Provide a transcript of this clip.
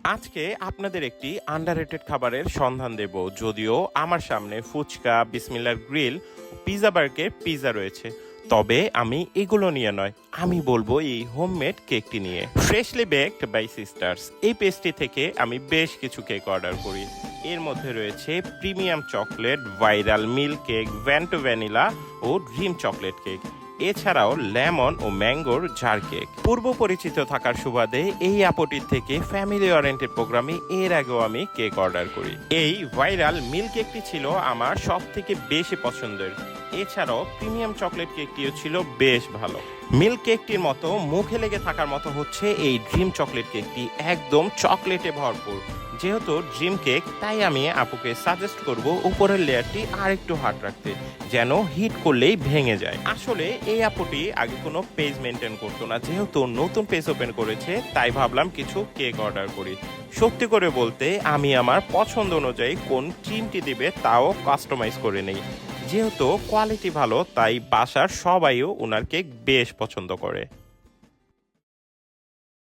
আজকে আপনাদের একটি আন্ডাররেটেড খাবারের সন্ধান দেব। যদিও আমার সামনে ফুচকা, বিসমিল্লার গ্রিল, পিৎজা বার্গের পিৎজা রয়েছে, তবে আমি এগুলো নিয়ে নয়, আমি বলবো এই হোমমেড কেকটি নিয়ে। ফ্রেশলি বেকড বাই সিস্টার্স এই পেস্ট্রি থেকে আমি বেশ কিছু কেক অর্ডার করি। এর মধ্যে রয়েছে premium chocolate, viral milk cake, ভ্যান্টো ভ্যানিলা ও ড্রিম চকলেট কেক, এছাড়াও লেমন ও ম্যাঙ্গোর জার কেক। পূর্ব পরিচিত থাকার সুবাদে এই আপটির থেকে ফ্যামিলি ওরিয়েন্টেড প্রোগ্রামে এর আগেও আমি কেক অর্ডার করি। এই ভাইরাল মিল্ক কেকটি ছিল আমার সব থেকে বেশি পছন্দের। এছাড়াও প্রিমিয়াম চকলেট কেকটিও ছিল বেশ ভালো। মিল্ক কেকটির মতো মুখে লেগে থাকার মতো হচ্ছে এই ড্রিম চকলেট কেকটি, একদম চকলেটে ভরপুর। যেহেতু ড্রিম কেক, তাই আমি আপুকে সাজেস্ট করব উপরের লেয়ারটি আর একটু হার্ড রাখতে, যেন হিট করলেই ভেঙে যায়। আসলে এই আপুটি আগে কোনো পেজ মেনটেন করতো না, যেহেতু নতুন পেজ ওপেন করেছে, তাই ভাবলাম কিছু কেক অর্ডার করি। সত্যি করে বলতে আমি আমার পছন্দ অনুযায়ী কোন ক্রিমটি দিবে তাও কাস্টমাইজ করে নেই। যেহেতু কোয়ালিটি ভালো, তাই বাসার সবাইও ওনার কেক বেশ পছন্দ করে।